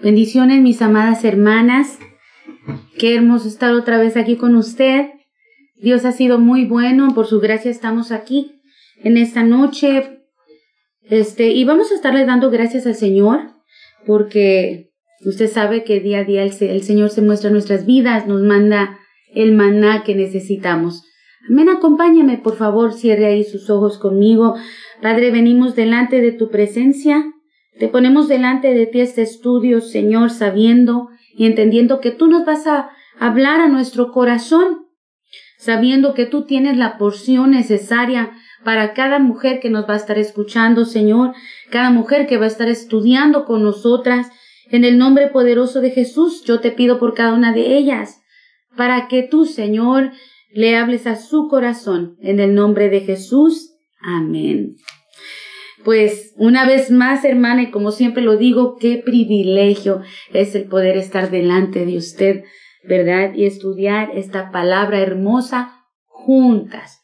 Bendiciones, mis amadas hermanas. Qué hermoso estar otra vez aquí con usted. Dios ha sido muy bueno. Por su gracia estamos aquí en esta noche. Y vamos a estarle dando gracias al Señor, porque usted sabe que día a día el Señor se muestra en nuestras vidas, nos manda el maná que necesitamos. Amén. Acompáñame, por favor, cierre ahí sus ojos conmigo. Padre, venimos delante de tu presencia. Te ponemos delante de ti este estudio, Señor, sabiendo y entendiendo que tú nos vas a hablar a nuestro corazón, sabiendo que tú tienes la porción necesaria para cada mujer que nos va a estar escuchando, Señor, cada mujer que va a estar estudiando con nosotras. En el nombre poderoso de Jesús, yo te pido por cada una de ellas, para que tú, Señor, le hables a su corazón. En el nombre de Jesús, amén. Pues una vez más, hermana, y como siempre lo digo, qué privilegio es el poder estar delante de usted, ¿verdad? Y estudiar esta palabra hermosa juntas.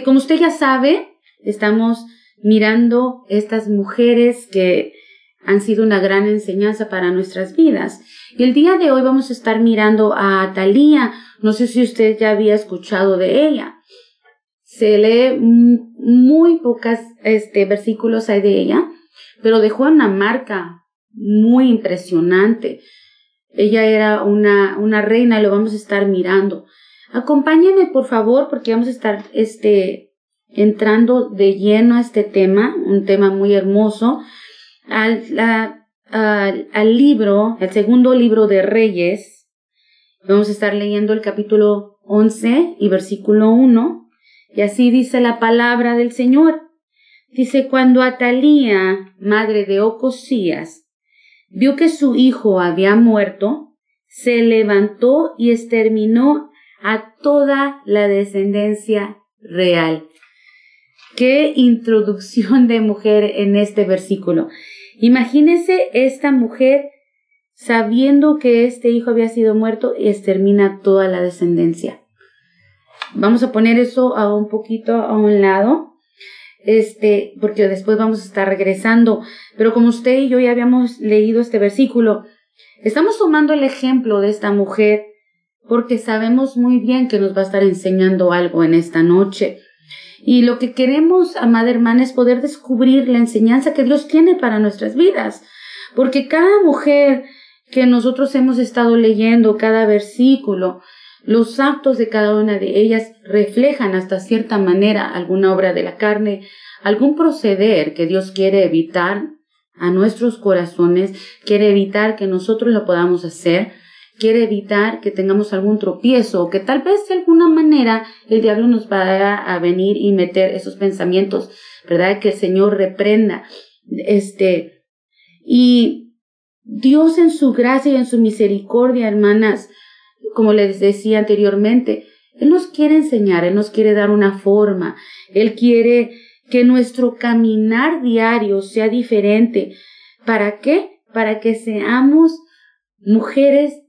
Como usted ya sabe, estamos mirando estas mujeres que han sido una gran enseñanza para nuestras vidas. Y el día de hoy vamos a estar mirando a Atalía. No sé si usted ya había escuchado de ella. Se lee muy pocos versículos hay de ella, pero dejó una marca muy impresionante. Ella era una reina, lo vamos a estar mirando. Acompáñenme, por favor, porque vamos a estar entrando de lleno a este tema, un tema muy hermoso, al libro, el segundo libro de Reyes. Vamos a estar leyendo el capítulo 11 y versículo 1. Y así dice la palabra del Señor. Dice, cuando Atalía, madre de Ocosías, vio que su hijo había muerto, se levantó y exterminó a toda la descendencia real. Qué introducción de mujer en este versículo. Imagínese esta mujer sabiendo que este hijo había sido muerto y extermina toda la descendencia. Vamos a poner eso un poquito a un lado, porque después vamos a estar regresando. Pero como usted y yo ya habíamos leído este versículo, estamos tomando el ejemplo de esta mujer porque sabemos muy bien que nos va a estar enseñando algo en esta noche. Y lo que queremos, amada hermana, es poder descubrir la enseñanza que Dios tiene para nuestras vidas. Porque cada mujer que nosotros hemos estado leyendo, cada versículo, los actos de cada una de ellas reflejan hasta cierta manera alguna obra de la carne, algún proceder que Dios quiere evitar a nuestros corazones, quiere evitar que nosotros lo podamos hacer, quiere evitar que tengamos algún tropiezo, o que tal vez de alguna manera el diablo nos vaya a venir y meter esos pensamientos, ¿verdad? Que el Señor reprenda. Y Dios en su gracia y en su misericordia, hermanas, como les decía anteriormente, Él nos quiere enseñar, Él nos quiere dar una forma, Él quiere que nuestro caminar diario sea diferente. ¿Para qué? Para que seamos mujeres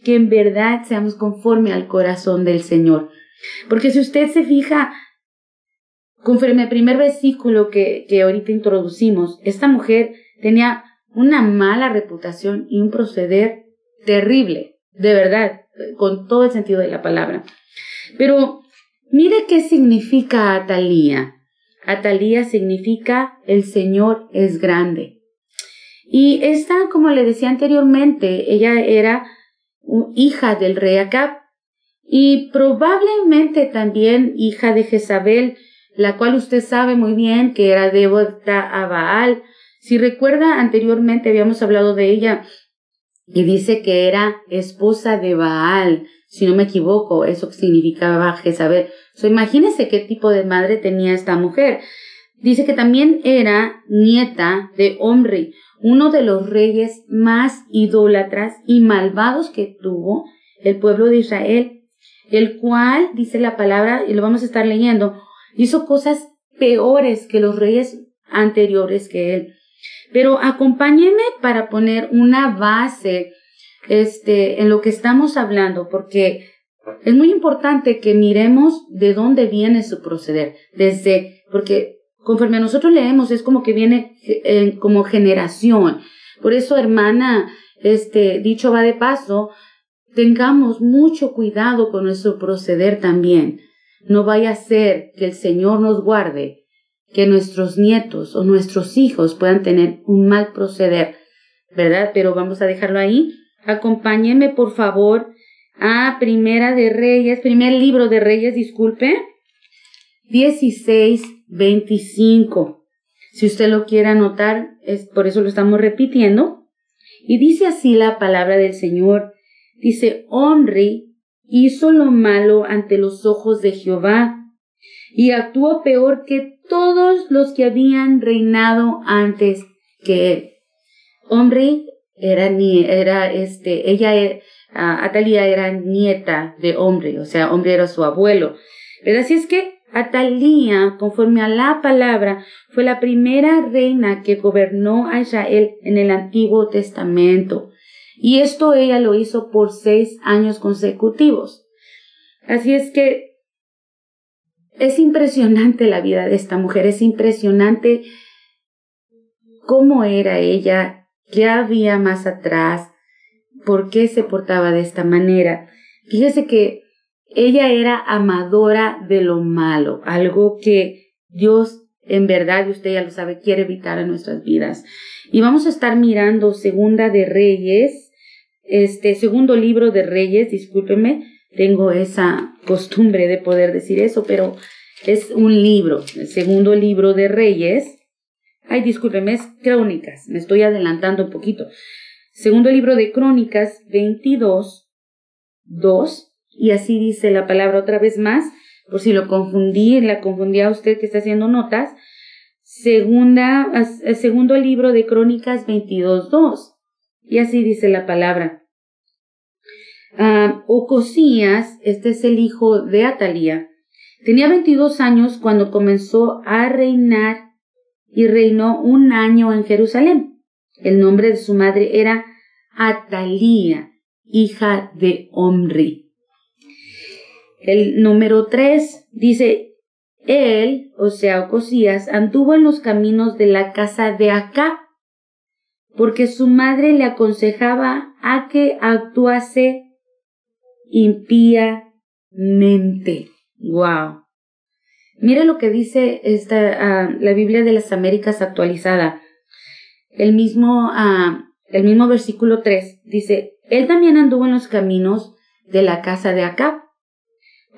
que en verdad seamos conforme al corazón del Señor. Porque si usted se fija, conforme al primer versículo que ahorita introducimos, esta mujer tenía una mala reputación y un proceder terrible, de verdad, con todo el sentido de la palabra. Pero mire qué significa Atalía. Atalía significa el Señor es grande. Y esta, como le decía anteriormente, ella era hija del rey Acab y probablemente también hija de Jezabel, la cual usted sabe muy bien que era devota a Baal. Si recuerda, anteriormente habíamos hablado de ella y dice que era esposa de Baal, si no me equivoco, eso significaba Jezabel. Imagínese qué tipo de madre tenía esta mujer. Dice que también era nieta de Omri, uno de los reyes más idólatras y malvados que tuvo el pueblo de Israel, el cual, dice la palabra, y lo vamos a estar leyendo, hizo cosas peores que los reyes anteriores que él. Pero acompáñenme para poner una base en lo que estamos hablando, porque es muy importante que miremos de dónde viene su proceder, porque conforme a nosotros leemos es como que viene como generación, Por eso, hermana, dicho va de paso, tengamos mucho cuidado con nuestro proceder también. No vaya a ser que el Señor nos guarde, que nuestros nietos o nuestros hijos puedan tener un mal proceder, ¿verdad? Pero vamos a dejarlo ahí. Acompáñenme, por favor, a primer libro de Reyes, 16:25. Si usted lo quiere anotar, por eso lo estamos repitiendo. Y dice así la palabra del Señor. Dice, Omri hizo lo malo ante los ojos de Jehová y actuó peor que todos los que habían reinado antes que él. Omri Atalía era nieta de Omri, o sea, Omri era su abuelo. Pero así es que Atalía, conforme a la palabra, fue la primera reina que gobernó a Israel en el Antiguo Testamento. Y esto ella lo hizo por 6 años consecutivos. Así es que es impresionante la vida de esta mujer, es impresionante cómo era ella, qué había más atrás, por qué se portaba de esta manera. Fíjese que ella era amadora de lo malo, algo que Dios en verdad, y usted ya lo sabe, quiere evitar en nuestras vidas. Y vamos a estar mirando segundo libro de Reyes, discúlpenme, tengo esa costumbre de poder decir eso, pero es un libro, el segundo libro de Reyes. Ay, discúlpenme, es Crónicas, me estoy adelantando un poquito. Segundo libro de Crónicas, 22:2, y así dice la palabra otra vez más, por si la confundí a usted que está haciendo notas. Segundo libro de Crónicas, 22:2, y así dice la palabra. Ocosías, este es el hijo de Atalía, tenía 22 años cuando comenzó a reinar y reinó 1 año en Jerusalén. El nombre de su madre era Atalía, hija de Omri. El número 3 dice, él, o sea, Ocosías, anduvo en los caminos de la casa de Acab, porque su madre le aconsejaba a que actuase impíamente. Wow. Mira lo que dice la Biblia de las Américas actualizada. El mismo versículo 3 dice, él también anduvo en los caminos de la casa de Acab,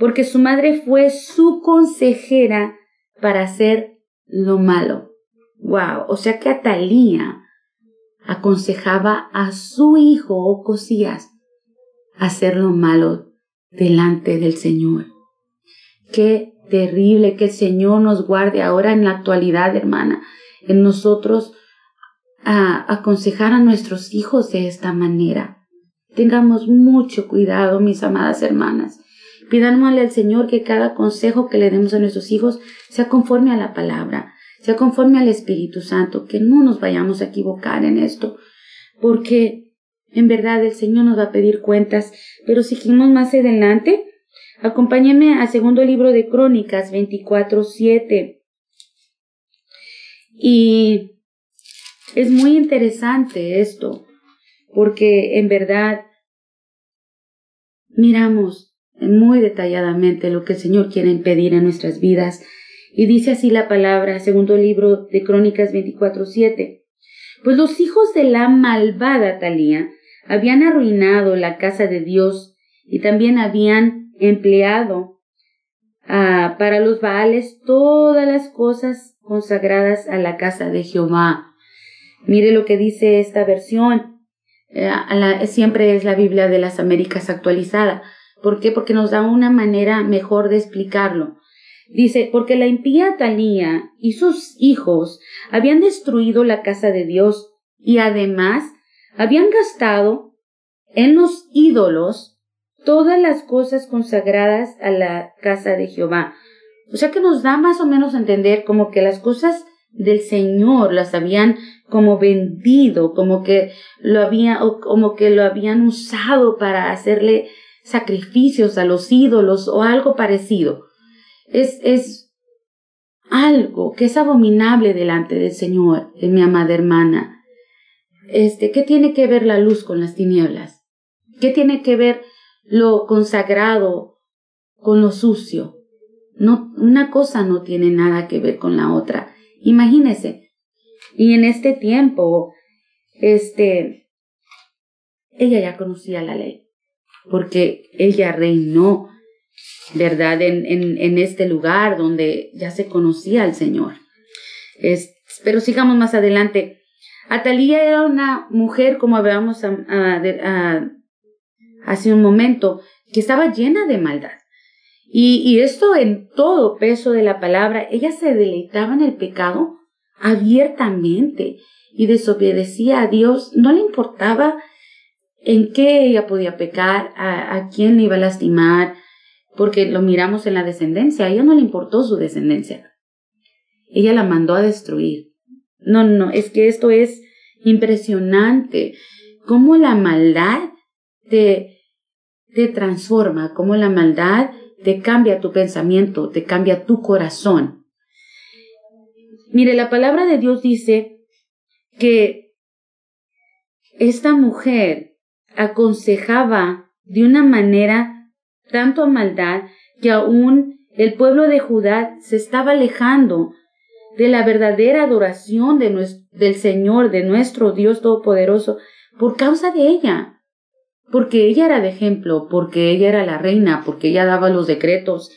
porque su madre fue su consejera para hacer lo malo. Wow. O sea que Atalía aconsejaba a su hijo Ocosías hacer lo malo delante del Señor. Qué terrible que el Señor nos guarde ahora en la actualidad, hermana, en nosotros aconsejar a nuestros hijos de esta manera. Tengamos mucho cuidado, mis amadas hermanas. Pidámosle al Señor que cada consejo que le demos a nuestros hijos sea conforme a la palabra, sea conforme al Espíritu Santo, que no nos vayamos a equivocar en esto, porque en verdad el Señor nos va a pedir cuentas. Pero seguimos más adelante. Acompáñenme al segundo libro de Crónicas, 24:7. Y es muy interesante esto, porque en verdad miramos muy detalladamente lo que el Señor quiere impedir en nuestras vidas. Y dice así la palabra, segundo libro de Crónicas 24:7. Pues los hijos de la malvada Atalía habían arruinado la casa de Dios y también habían empleado para los Baales todas las cosas consagradas a la casa de Jehová. Mire lo que dice esta versión. Siempre es la Biblia de las Américas actualizada. ¿Por qué? Porque nos da una manera mejor de explicarlo. Dice, porque la impía Atalía y sus hijos habían destruido la casa de Dios y además habían gastado en los ídolos todas las cosas consagradas a la casa de Jehová. O sea que nos da más o menos a entender como que las cosas del Señor las habían como vendido, como que lo habían usado para hacerle sacrificios a los ídolos o algo parecido. Es algo que es abominable delante del Señor, mi amada hermana. ¿qué tiene que ver la luz con las tinieblas? ¿Qué tiene que ver lo consagrado con lo sucio? No, una cosa no tiene nada que ver con la otra. Imagínese. Y en este tiempo, ella ya conocía la ley, porque ella reinó, ¿verdad? En este lugar donde ya se conocía al Señor. Pero sigamos más adelante. Atalía era una mujer, como hablábamos hace un momento, que estaba llena de maldad. Y esto en todo peso de la palabra, ella se deleitaba en el pecado abiertamente y desobedecía a Dios. No le importaba en qué ella podía pecar, a quién le iba a lastimar, porque lo miramos en la descendencia. A ella no le importó su descendencia. Ella la mandó a destruir. No, es que esto es impresionante. Cómo la maldad te transforma, cómo la maldad te cambia tu pensamiento, te cambia tu corazón. Mire, la palabra de Dios dice que esta mujer aconsejaba de una manera tanto a maldad que aún el pueblo de Judá se estaba alejando de la verdadera adoración del Señor, de nuestro Dios Todopoderoso, por causa de ella. Porque ella era de ejemplo, porque ella era la reina, porque ella daba los decretos.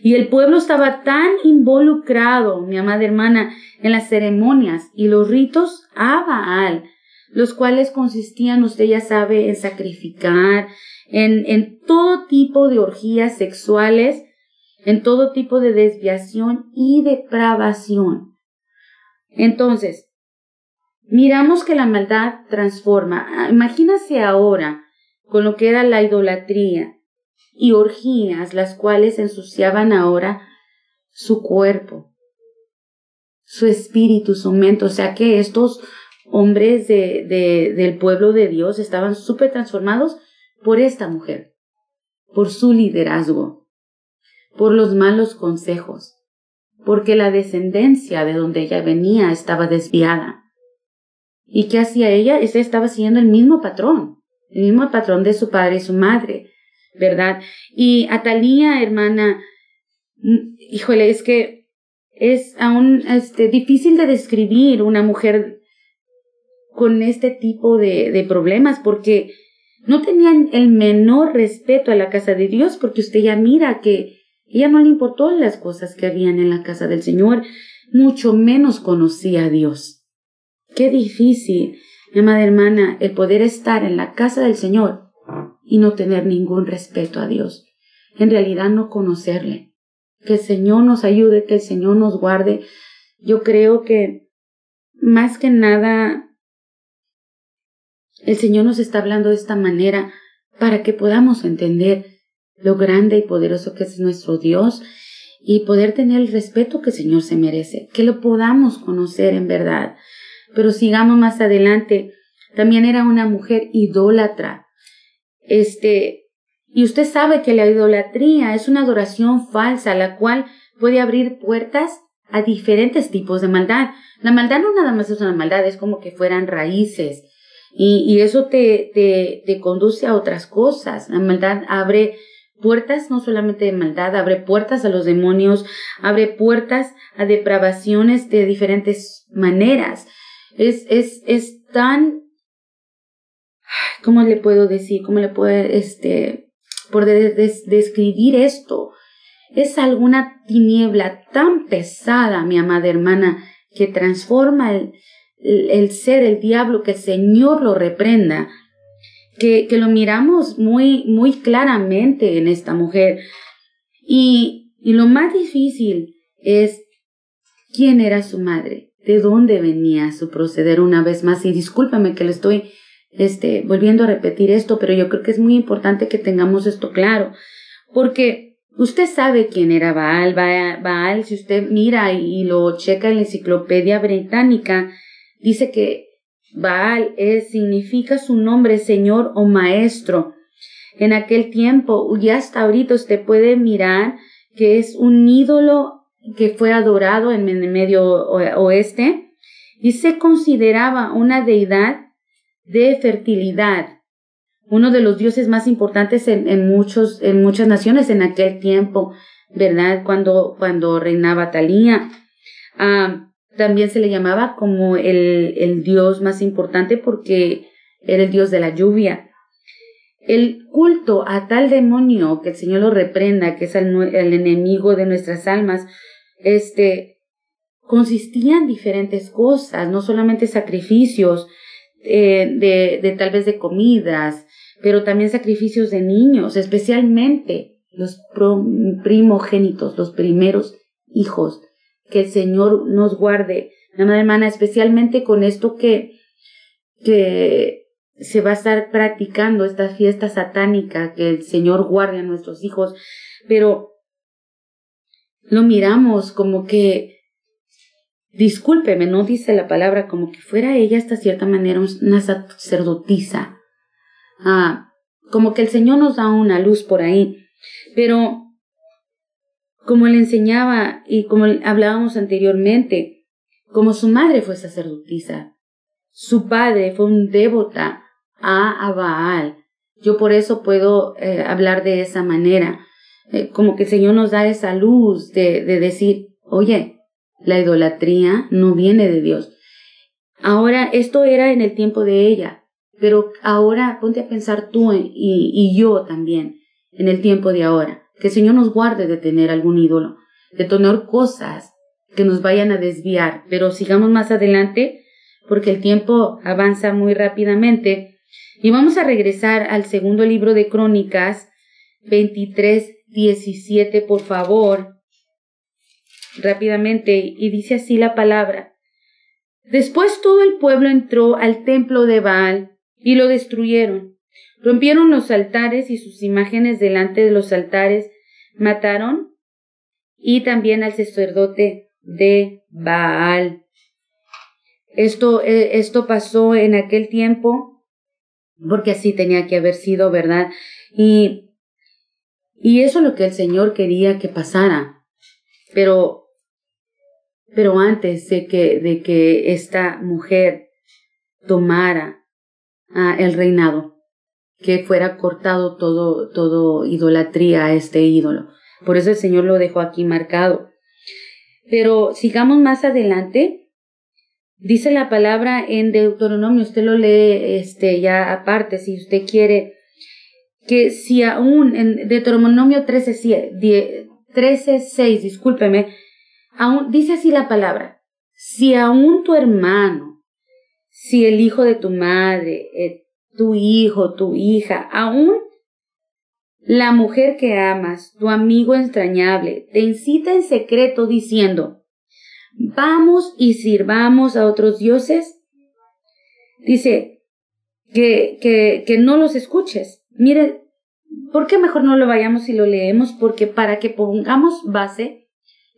Y el pueblo estaba tan involucrado, mi amada hermana, en las ceremonias y los ritos a Baal, los cuales consistían, usted ya sabe, en sacrificar, en todo tipo de orgías sexuales, en todo tipo de desviación y depravación. Entonces, miramos que la maldad transforma. Imagínase ahora con lo que era la idolatría y orgías, las cuales ensuciaban ahora su cuerpo, su espíritu, su mente. O sea que estos hombres del pueblo de Dios estaban súper transformados por esta mujer, por su liderazgo, por los malos consejos, porque la descendencia de donde ella venía estaba desviada. ¿Y qué hacía ella? Ella estaba siguiendo el mismo patrón de su padre y su madre, ¿verdad? Y Atalía, hermana, híjole, es que es aún difícil de describir una mujer con este tipo de problemas, porque no tenían el menor respeto a la casa de Dios, porque usted ya mira que ella no le importó las cosas que habían en la casa del Señor, mucho menos conocía a Dios. Qué difícil, mi amada hermana, el poder estar en la casa del Señor y no tener ningún respeto a Dios. En realidad no conocerle. Que el Señor nos ayude, que el Señor nos guarde. Yo creo que más que nada el Señor nos está hablando de esta manera para que podamos entender lo grande y poderoso que es nuestro Dios y poder tener el respeto que el Señor se merece, que lo podamos conocer en verdad. Pero sigamos más adelante. También era una mujer idólatra. Y usted sabe que la idolatría es una adoración falsa, la cual puede abrir puertas a diferentes tipos de maldad. La maldad no nada más es una maldad, es como que fueran raíces. Y eso te conduce a otras cosas. La maldad abre puertas no solamente de maldad, abre puertas a los demonios, abre puertas a depravaciones de diferentes maneras. Es tan, ¿cómo le puedo decir? ¿Cómo le puedo, describir esto? Es alguna tiniebla tan pesada, mi amada hermana, que transforma el ser, el diablo, que el Señor lo reprenda, que lo miramos muy, muy claramente en esta mujer. Y lo más difícil es quién era su madre, de dónde venía su proceder una vez más. Y discúlpame que le estoy volviendo a repetir esto, pero yo creo que es muy importante que tengamos esto claro, porque usted sabe quién era Baal. Baal, si usted mira y lo checa en la enciclopedia británica, dice que Baal significa su nombre Señor o Maestro. En aquel tiempo, y hasta ahorita usted puede mirar que es un ídolo que fue adorado en el Medio Oeste y se consideraba una deidad de fertilidad, uno de los dioses más importantes en muchas naciones en aquel tiempo, ¿verdad? Cuando reinaba Talía. También se le llamaba como el dios más importante porque era el dios de la lluvia. El culto a tal demonio, que el Señor lo reprenda, que es el enemigo de nuestras almas, consistía en diferentes cosas, no solamente sacrificios de tal vez de comidas, pero también sacrificios de niños, especialmente los primogénitos, los primeros hijos. Que el Señor nos guarde, amada hermana, especialmente con esto que se va a estar practicando, esta fiesta satánica, que el Señor guarde a nuestros hijos, pero lo miramos como que, discúlpeme, no dice la palabra, como que fuera ella hasta cierta manera una sacerdotisa, como que el Señor nos da una luz por ahí, pero como le enseñaba y como hablábamos anteriormente, como su madre fue sacerdotisa, su padre fue un devota a Baal. Yo por eso puedo hablar de esa manera, como que el Señor nos da esa luz de decir, oye, la idolatría no viene de Dios. Ahora, esto era en el tiempo de ella, pero ahora ponte a pensar tú y yo también, en el tiempo de ahora. Que el Señor nos guarde de tener algún ídolo, de tener cosas que nos vayan a desviar. Pero sigamos más adelante, porque el tiempo avanza muy rápidamente. Y vamos a regresar al segundo libro de Crónicas, 23:17, por favor. Rápidamente, y dice así la palabra. Después todo el pueblo entró al templo de Baal y lo destruyeron. Rompieron los altares y sus imágenes delante de los altares, mataron y también al sacerdote de Baal. Esto pasó en aquel tiempo porque así tenía que haber sido, ¿verdad? Y eso es lo que el Señor quería que pasara. Pero antes de que esta mujer tomara el reinado, que fuera cortado todo idolatría a este ídolo. Por eso el Señor lo dejó aquí marcado. Pero sigamos más adelante. Dice la palabra en Deuteronomio, usted lo lee ya aparte si usted quiere, que si aún en Deuteronomio 13:6, discúlpeme, aún dice así la palabra, si aún tu hermano, si el hijo de tu madre, tu hijo, tu hija, aún la mujer que amas, tu amigo entrañable, te incita en secreto diciendo, vamos y sirvamos a otros dioses, dice que no los escuches. Mire, ¿por qué mejor no lo vayamos y lo leemos? Porque para que pongamos base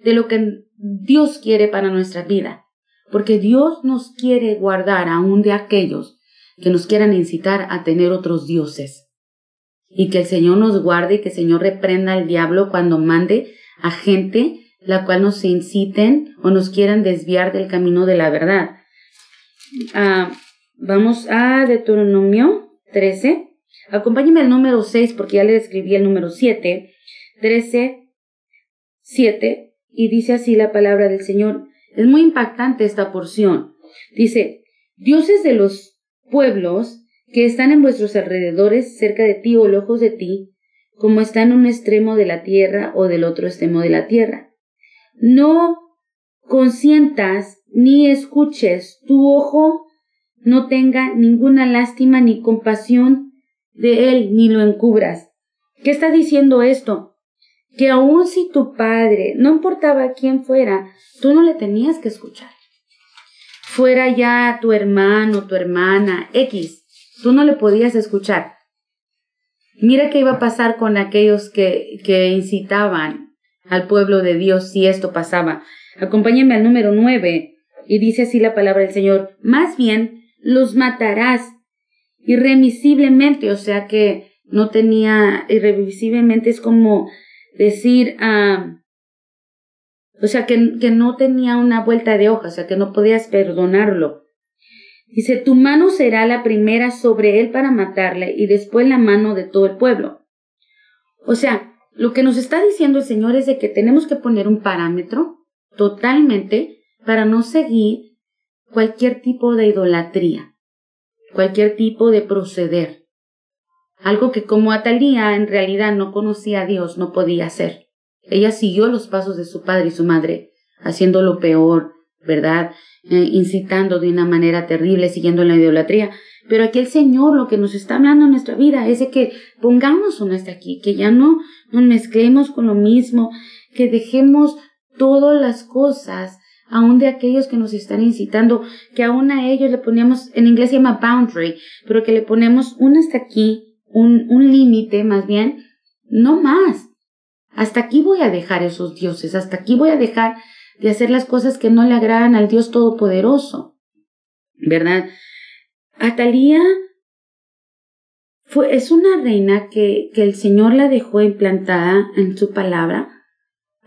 de lo que Dios quiere para nuestra vida. Porque Dios nos quiere guardar aún de aquellos que nos quieran incitar a tener otros dioses. Y que el Señor nos guarde y que el Señor reprenda al diablo cuando mande a gente la cual nos inciten o nos quieran desviar del camino de la verdad. Vamos a Deuteronomio 13. Acompáñeme al número 6 porque ya le describí el número 7. 13:7. Y dice así la palabra del Señor. Es muy impactante esta porción. Dice, dioses de los pueblos que están en vuestros alrededores, cerca de ti o lejos de ti, como están en un extremo de la tierra o del otro extremo de la tierra. No consientas ni escuches, tu ojo no tenga ninguna lástima ni compasión de él, ni lo encubras. ¿Qué está diciendo esto? Que aun si tu padre, no importaba quién fuera, tú no le tenías que escuchar. Fuera ya tu hermano, tu hermana, X, tú no le podías escuchar. Mira qué iba a pasar con aquellos que incitaban al pueblo de Dios si esto pasaba. Acompáñenme al número 9 y dice así la palabra del Señor. Más bien los matarás irremisiblemente, o sea que no tenía, irremisiblemente es como decir, o sea que no tenía una vuelta de hoja, o sea que no podías perdonarlo. Dice, tu mano será la primera sobre él para matarle y después la mano de todo el pueblo. O sea, lo que nos está diciendo el Señor es de que tenemos que poner un parámetro totalmente para no seguir cualquier tipo de idolatría, cualquier tipo de proceder. Algo que como Atalía en realidad no conocía a Dios, no podía hacer. Ella siguió los pasos de su padre y su madre, haciendo lo peor, ¿verdad? Incitando de una manera terrible, siguiendo la idolatría. Pero aquí el Señor lo que nos está hablando en nuestra vida es de que pongamos hasta aquí, que ya no nos mezclemos con lo mismo, que dejemos todas las cosas, aún de aquellos que nos están incitando, que aún a ellos le ponemos, en inglés se llama boundary, pero que le ponemos hasta aquí, un límite más bien, no más. Hasta aquí voy a dejar esos dioses, hasta aquí voy a dejar de hacer las cosas que no le agradan al Dios Todopoderoso, ¿verdad? Atalía es una reina que el Señor la dejó implantada en su palabra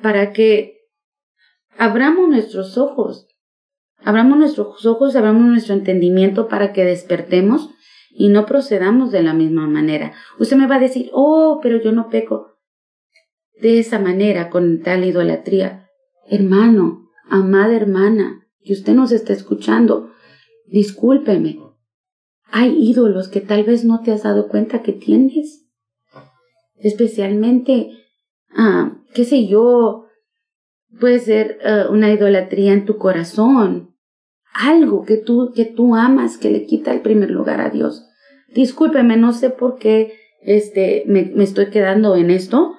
para que abramos nuestros ojos, abramos nuestro entendimiento para que despertemos y no procedamos de la misma manera. Usted me va a decir, pero yo no peco de esa manera con tal idolatría. Hermano, amada hermana, que usted nos está escuchando, discúlpeme. Hay ídolos que tal vez no te has dado cuenta que tienes. Especialmente, qué sé yo, puede ser una idolatría en tu corazón. Algo que tú amas, que le quita el primer lugar a Dios. Discúlpeme, no sé por qué me estoy quedando en esto,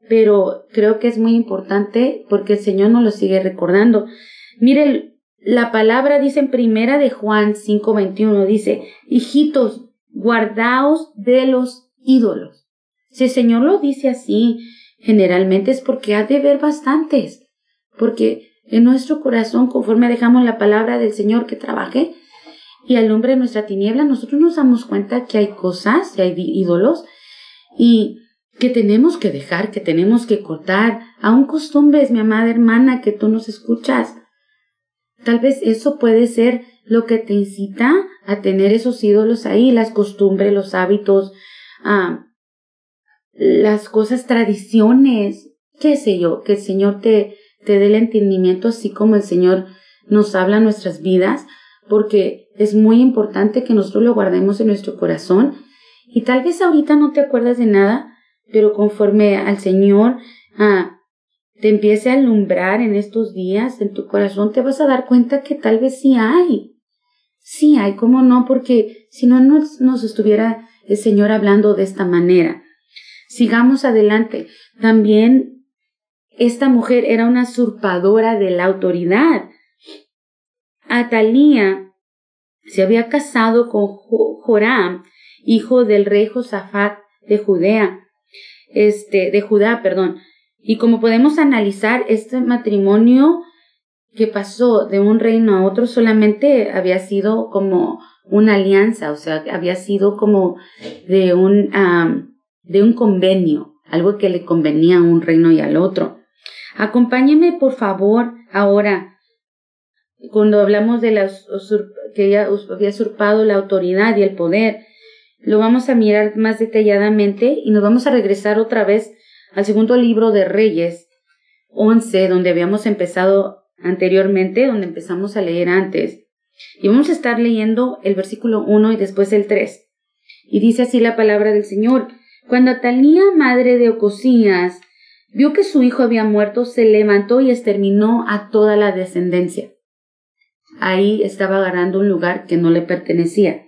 pero creo que es muy importante porque el Señor nos lo sigue recordando. Mire, la palabra dice en primera de Juan 5:21, dice, hijitos, guardaos de los ídolos. Si el Señor lo dice así, generalmente es porque ha de haber bastantes, porque en nuestro corazón, conforme dejamos la palabra del Señor que trabaje y alumbre nuestra tiniebla, nosotros nos damos cuenta que hay cosas, que hay ídolos y que tenemos que dejar, que tenemos que cortar, aún costumbres, mi amada hermana, que tú nos escuchas. Tal vez eso puede ser lo que te incita a tener esos ídolos ahí, las costumbres, los hábitos, las cosas, tradiciones, qué sé yo, que el Señor te dé el entendimiento así como el Señor nos habla en nuestras vidas, porque es muy importante que nosotros lo guardemos en nuestro corazón y tal vez ahorita no te acuerdas de nada, pero conforme al Señor te empiece a alumbrar en estos días, en tu corazón, te vas a dar cuenta que tal vez sí hay, ¿cómo no? Porque si no nos estuviera el Señor hablando de esta manera. Sigamos adelante. También esta mujer era una usurpadora de la autoridad. Atalía se había casado con Joram, hijo del rey Josafat de Judá. Y como podemos analizar, este matrimonio que pasó de un reino a otro solamente había sido como una alianza, o sea, había sido como de un convenio, algo que le convenía a un reino y al otro. Acompáñeme, por favor, ahora, cuando hablamos de que ella había usurpado la autoridad y el poder, lo vamos a mirar más detalladamente y nos vamos a regresar otra vez al segundo libro de Reyes 11, donde habíamos empezado anteriormente, donde empezamos a leer antes. Y vamos a estar leyendo el versículo 1 y después el 3. Y dice así la palabra del Señor. Cuando Atalía, madre de Ocosías, vio que su hijo había muerto, se levantó y exterminó a toda la descendencia. Ahí estaba agarrando un lugar que no le pertenecía.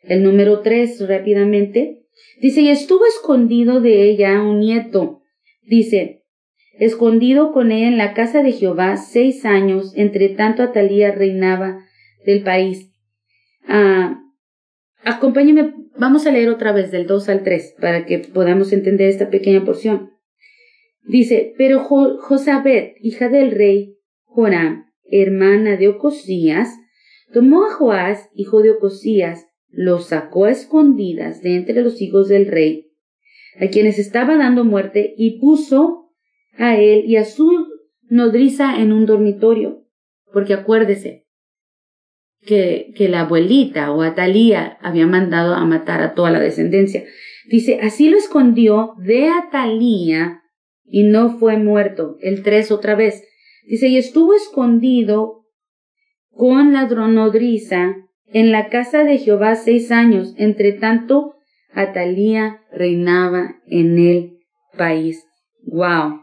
El número 3, rápidamente, dice, y estuvo escondido de ella un nieto. Dice, escondido con ella en la casa de Jehová 6 años, entre tanto Atalía reinaba del país. Acompáñenme, vamos a leer otra vez del 2 al 3 para que podamos entender esta pequeña porción. Dice, pero Josabet, hija del rey Joram, hermana de Ocosías, tomó a Joás, hijo de Ocosías, lo sacó a escondidas de entre los hijos del rey, a quienes estaba dando muerte, y puso a él y a su nodriza en un dormitorio. Porque acuérdese que la abuelita o Atalía había mandado a matar a toda la descendencia. Dice, así lo escondió de Atalía y no fue muerto. El 3 otra vez. Dice, y estuvo escondido con la nodriza en la casa de Jehová 6 años. Entre tanto, Atalía reinaba en el país. ¡Wow!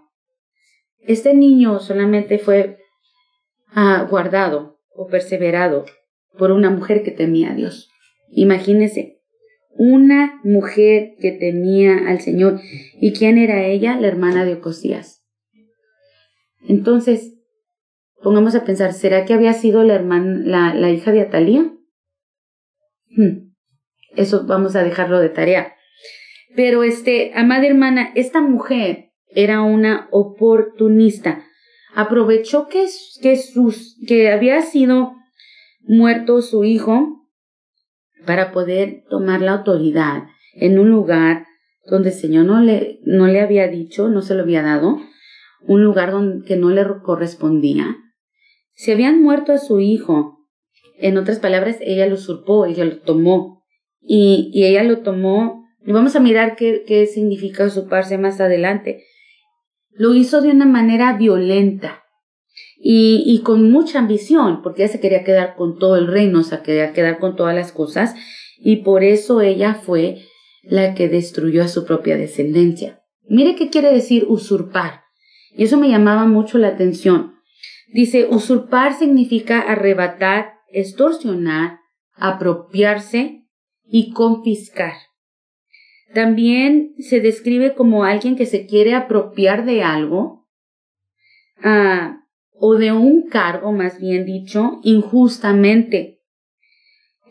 Este niño solamente fue guardado o perseverado por una mujer que temía a Dios. Imagínense, una mujer que temía al Señor. ¿Y quién era ella? La hermana de Ocosías. Entonces, pongamos a pensar, ¿será que había sido la hija de Atalía? Eso vamos a dejarlo de tarea. Pero amada hermana, esta mujer era una oportunista. Aprovechó que había sido muerto su hijo para poder tomar la autoridad en un lugar donde el Señor no le había dicho, no se lo había dado, un lugar que no le correspondía. Si habían muerto a su hijo, en otras palabras, ella lo usurpó, ella lo tomó, y ella lo tomó, y vamos a mirar qué significa usurparse más adelante. Lo hizo de una manera violenta y con mucha ambición, porque ella se quería quedar con todo el reino, se quería quedar con todas las cosas, y por eso ella fue la que destruyó a su propia descendencia. Mire qué quiere decir usurpar, y eso me llamaba mucho la atención. Dice, usurpar significa arrebatar, extorsionar, apropiarse y confiscar. También se describe como alguien que se quiere apropiar de algo, o de un cargo, más bien dicho, injustamente.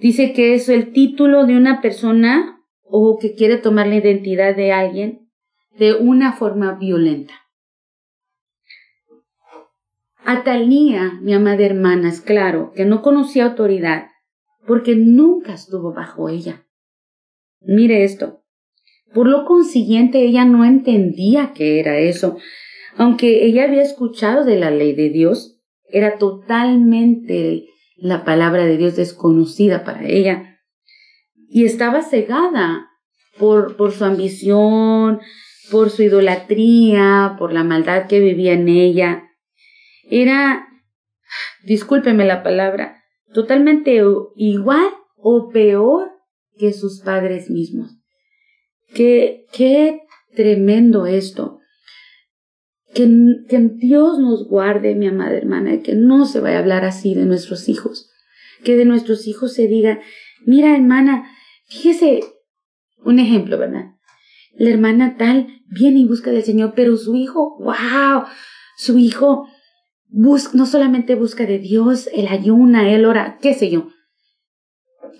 Dice que es el título de una persona o que quiere tomar la identidad de alguien de una forma violenta. Atalía, mi amada hermana, es claro que no conocía autoridad porque nunca estuvo bajo ella. Mire esto. Por lo consiguiente, ella no entendía qué era eso. Aunque ella había escuchado de la ley de Dios, era totalmente la palabra de Dios desconocida para ella. Y estaba cegada por su ambición, por su idolatría, por la maldad que vivía en ella. Era, discúlpeme la palabra, totalmente igual o peor que sus padres mismos. Qué tremendo esto. Que Dios nos guarde, mi amada hermana, que no se vaya a hablar así de nuestros hijos. Que de nuestros hijos se diga, mira hermana, fíjese, un ejemplo, ¿verdad? La hermana tal viene en busca del Señor, pero su hijo, wow, su hijo no solamente busca de Dios, él ayuna, él ora, qué sé yo.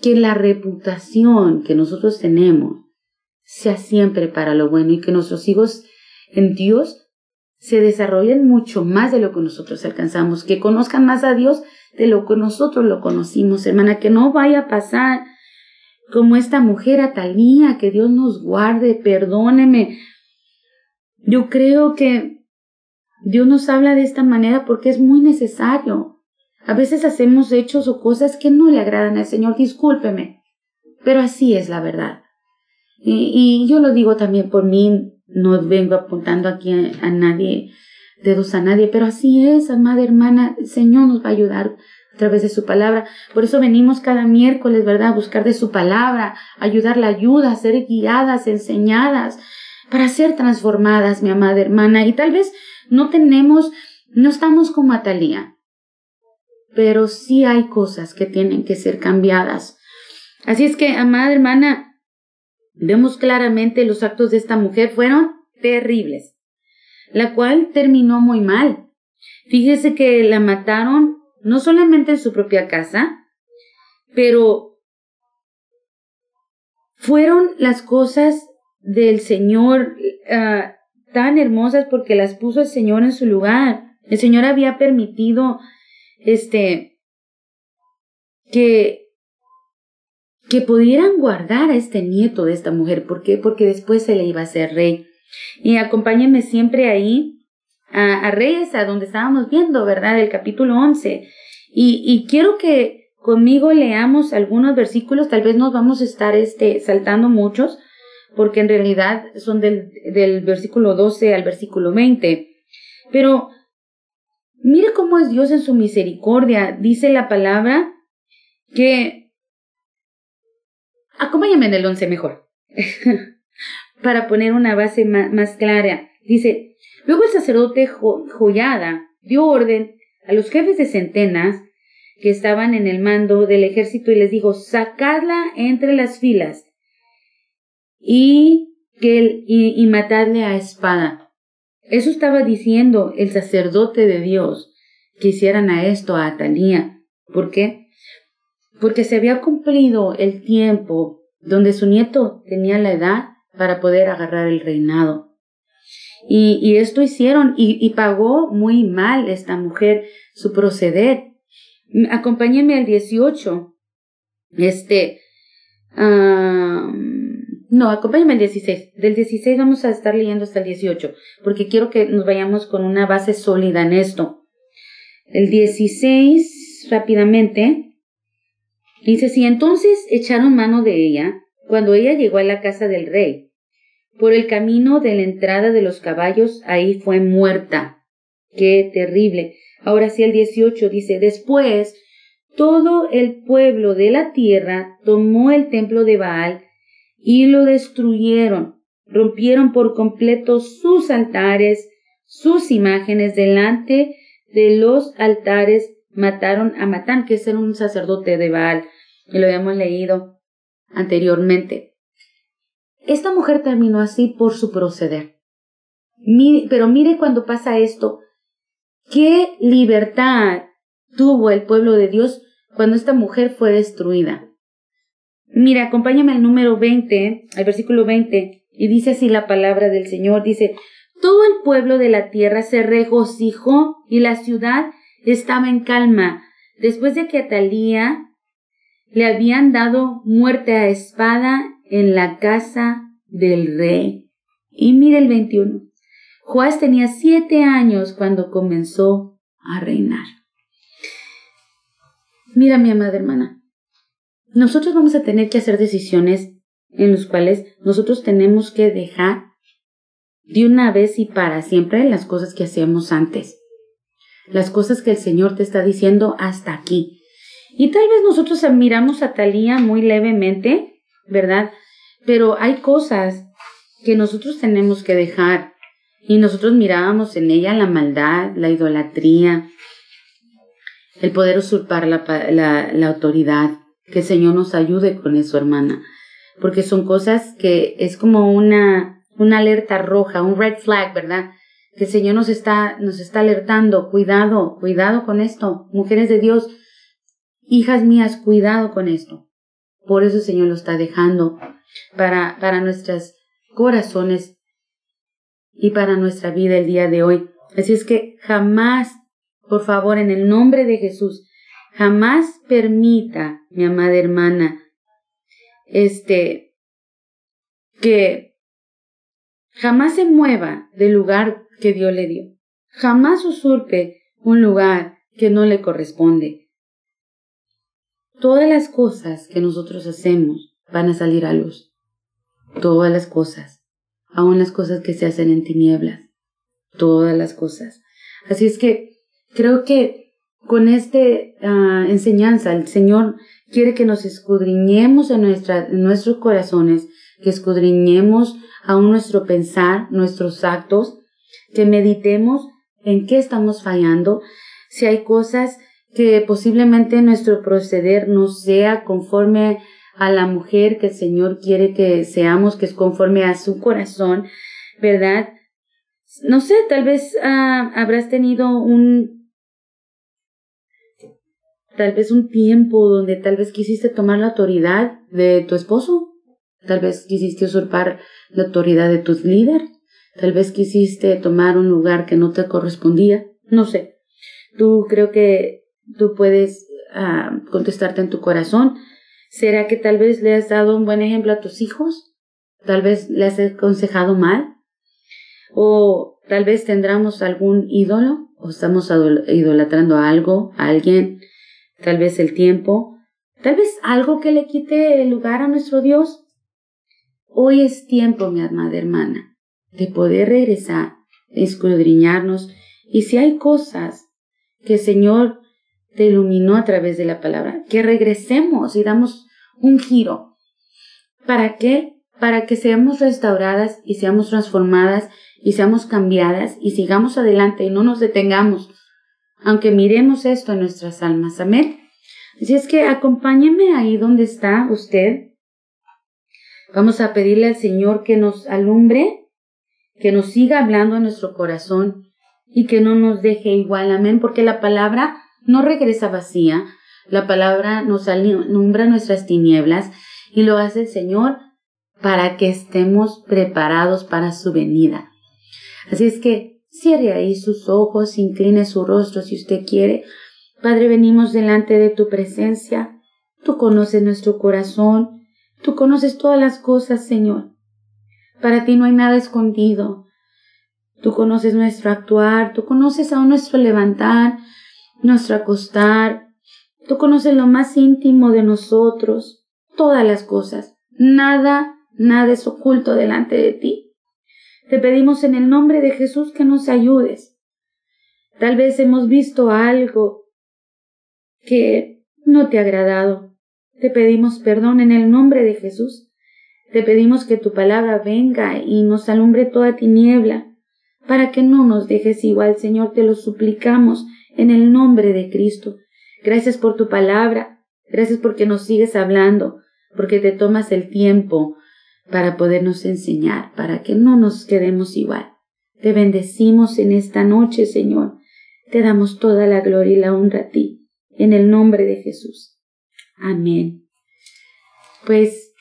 Que la reputación que nosotros tenemos sea siempre para lo bueno y que nuestros hijos en Dios se desarrollen mucho más de lo que nosotros alcanzamos, que conozcan más a Dios de lo que nosotros lo conocimos, hermana, que no vaya a pasar como esta mujer Atalía, que Dios nos guarde, perdóneme. Yo creo que Dios nos habla de esta manera porque es muy necesario. A veces hacemos hechos o cosas que no le agradan al Señor, discúlpeme, pero así es la verdad. Y yo lo digo también por mí, no vengo apuntando aquí a nadie, dedos a nadie, pero así es, amada hermana, el Señor nos va a ayudar a través de su palabra. Por eso venimos cada miércoles, ¿verdad?, a buscar de su palabra, ayudar la ayuda, a ser guiadas, enseñadas, para ser transformadas, mi amada hermana. Y tal vez no estamos como Atalía, pero sí hay cosas que tienen que ser cambiadas. Así es que, amada hermana, vemos claramente los actos de esta mujer fueron terribles, la cual terminó muy mal. Fíjese que la mataron no solamente en su propia casa, pero fueron las cosas del Señor tan hermosas porque las puso el Señor en su lugar. El Señor había permitido que pudieran guardar a este nieto de esta mujer. ¿Por qué? Porque después se le iba a hacer rey. Y acompáñenme siempre ahí a Reyes, a donde estábamos viendo, ¿verdad? El capítulo 11. Y quiero que conmigo leamos algunos versículos, tal vez nos vamos a estar saltando muchos, porque en realidad son del versículo 12 al versículo 20. Pero mire cómo es Dios en su misericordia. Dice la palabra que... Acompáñame en el 11 mejor, para poner una base más clara. Dice, luego el sacerdote Joiada dio orden a los jefes de centenas que estaban en el mando del ejército y les dijo, sacadla entre las filas y matadle a espada. Eso estaba diciendo el sacerdote de Dios, que hicieran a Atalía. ¿Por qué? Porque se había cumplido el tiempo donde su nieto tenía la edad para poder agarrar el reinado. Y esto hicieron, y pagó muy mal esta mujer su proceder. Acompáñenme al 18. Acompáñenme al 16. Del 16 vamos a estar leyendo hasta el 18, porque quiero que nos vayamos con una base sólida en esto. El 16, rápidamente, dice, si entonces echaron mano de ella, cuando ella llegó a la casa del rey, por el camino de la entrada de los caballos, ahí fue muerta. ¡Qué terrible! Ahora sí, el 18 dice, después todo el pueblo de la tierra tomó el templo de Baal y lo destruyeron. Rompieron por completo sus altares, sus imágenes delante de los altares. Mataron a Matán, que es un sacerdote de Baal, y lo habíamos leído anteriormente. Esta mujer terminó así por su proceder. Pero mire cuando pasa esto, qué libertad tuvo el pueblo de Dios cuando esta mujer fue destruida. Mira, acompáñame al número 20, al versículo 20, y dice así la palabra del Señor, dice, todo el pueblo de la tierra se regocijó y la ciudad estaba en calma, después de que a Atalía le habían dado muerte a espada en la casa del rey. Y mire el 21. Joás tenía 7 años cuando comenzó a reinar. Mira, mi amada hermana, nosotros vamos a tener que hacer decisiones en las cuales nosotros tenemos que dejar de una vez y para siempre las cosas que hacíamos antes. Las cosas que el Señor te está diciendo hasta aquí. Y tal vez nosotros admiramos a Atalía muy levemente, ¿verdad? Pero hay cosas que nosotros tenemos que dejar. Y nosotros mirábamos en ella la maldad, la idolatría, el poder usurpar la autoridad. Que el Señor nos ayude con eso, hermana. Porque son cosas que es como una alerta roja, un red flag, ¿verdad? Que el Señor nos está alertando. Cuidado con esto. Mujeres de Dios, hijas mías, cuidado con esto. Por eso el Señor lo está dejando para nuestros corazones y para nuestra vida el día de hoy. Así es que jamás, por favor, en el nombre de Jesús, jamás permita, mi amada hermana, que jamás se mueva del lugar que Dios le dio. Jamás usurpe un lugar que no le corresponde. Todas las cosas que nosotros hacemos van a salir a luz. Todas las cosas. Aún las cosas que se hacen en tinieblas. Todas las cosas. Así es que creo que con esta enseñanza el Señor quiere que nos escudriñemos en nuestros corazones, que escudriñemos aún nuestro pensar, nuestros actos, que meditemos en qué estamos fallando, si hay cosas que posiblemente nuestro proceder no sea conforme a la mujer que el Señor quiere que seamos, que es conforme a su corazón, ¿verdad? No sé, tal vez habrás tenido un tiempo donde tal vez quisiste tomar la autoridad de tu esposo, tal vez quisiste usurpar la autoridad de tu líder, tal vez quisiste tomar un lugar que no te correspondía, no sé. Creo que tú puedes contestarte en tu corazón. ¿Será que tal vez le has dado un buen ejemplo a tus hijos? ¿Tal vez le has aconsejado mal? ¿O tal vez tendremos algún ídolo? ¿O estamos idolatrando a algo, a alguien? Tal vez el tiempo. Tal vez algo que le quite el lugar a nuestro Dios. Hoy es tiempo, mi amada hermana, de poder regresar, de escudriñarnos. Y si hay cosas que el Señor te iluminó a través de la palabra, que regresemos y damos un giro. ¿Para qué? Para que seamos restauradas y seamos transformadas y seamos cambiadas y sigamos adelante y no nos detengamos, aunque miremos esto en nuestras almas. Amén. Así es que acompáñeme ahí donde está usted. Vamos a pedirle al Señor que nos alumbre, que nos siga hablando a nuestro corazón y que no nos deje igual. Amén. Porque la palabra no regresa vacía. La palabra nos alumbra nuestras tinieblas y lo hace el Señor para que estemos preparados para su venida. Así es que cierre ahí sus ojos, incline su rostro si usted quiere. Padre, venimos delante de tu presencia. Tú conoces nuestro corazón. Tú conoces todas las cosas, Señor. Para ti no hay nada escondido. Tú conoces nuestro actuar. Tú conoces aún nuestro levantar, nuestro acostar. Tú conoces lo más íntimo de nosotros. Todas las cosas. Nada es oculto delante de ti. Te pedimos en el nombre de Jesús que nos ayudes. Tal vez hemos visto algo que no te ha agradado. Te pedimos perdón en el nombre de Jesús. Te pedimos que tu palabra venga y nos alumbre toda tiniebla, para que no nos dejes igual, Señor, te lo suplicamos en el nombre de Cristo. Gracias por tu palabra. Gracias porque nos sigues hablando, porque te tomas el tiempo para podernos enseñar, para que no nos quedemos igual. Te bendecimos en esta noche, Señor. Te damos toda la gloria y la honra a ti, en el nombre de Jesús. Amén. Pues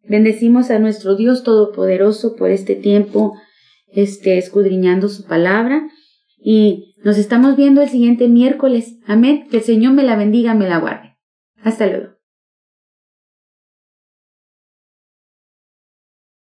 bendecimos a nuestro Dios Todopoderoso por este tiempo, escudriñando su palabra, y nos estamos viendo el siguiente miércoles. Amén. Que el Señor me la bendiga, me la guarde. Hasta luego.